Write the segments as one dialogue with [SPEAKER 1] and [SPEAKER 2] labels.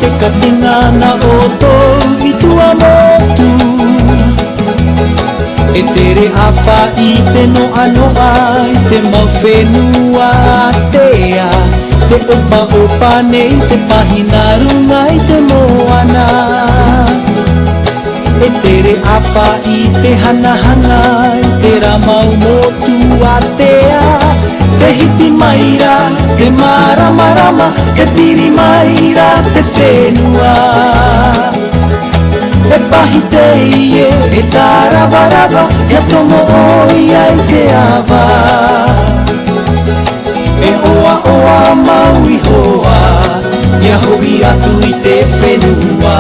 [SPEAKER 1] Te katinga na oto i tua motu E tere awha I te noa noa I te mau whenua tea Te opa opa nei te pahina runga I te moana E tere awha I te hana hana I te ramau motu atea Te hiti maira, te marama rama, te piri maira, te whenua E pahi te ie, e tā rawa rawa, e tomo oi ai te awa E oa oa mau I hoa, ia hobi atu I te whenua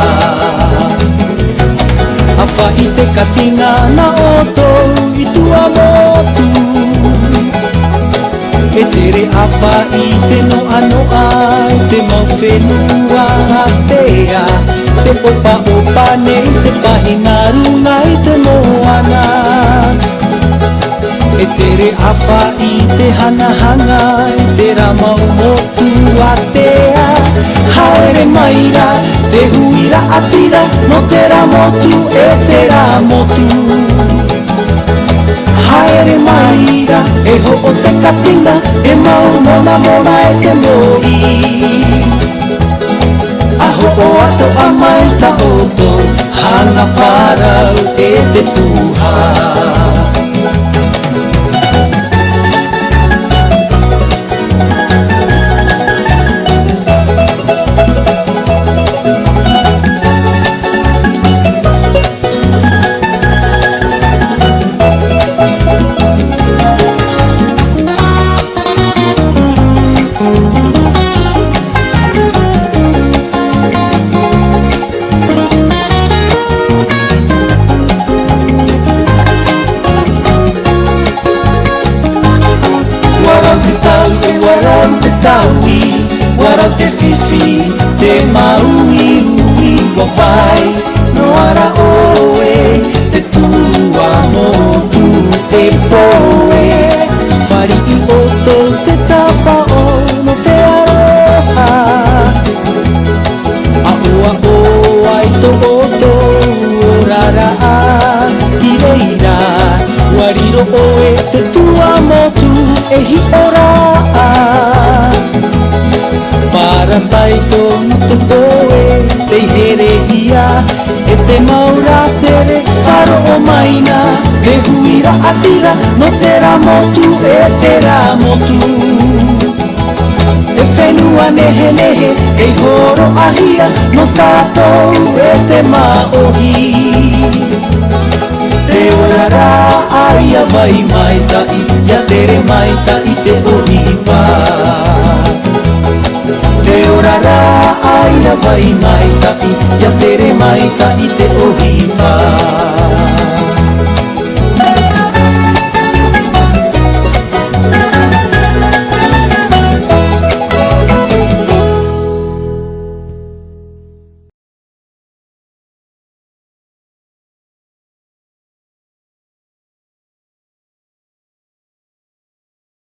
[SPEAKER 1] Awha I te katinga na oto I tua motu E tere awha I te noa noa I te mau whenua atea Te opa opa nei te pahina runga I te moana E tere awha I te hana hanga I te ramau motu atea Haere maira, te huira atira No te ramotu e te ramotu Haere maira, e ho o te katinga E mau mona mona e te moi Aho o ato a mai ta oto Hana parau e te tuha Warau te fifi, te maui ui wawai No ara oe, te tua motu te poe Whari I oto te tapa o no te aroha A oa oa I to oto o rara I reira Wariro oe te tua motu e hi ora Para taito no te poe, te here ia E te maura tere, wharo o maina Te huira atira, no te ramotu e te ramotu E whenua nehe nehe, e horo ahia No tātou e te maohi Te orara aia vai mai tai Ia tere mai tai te ohipa Te orara aia vai mai tai Ia tere mai tai te ohipa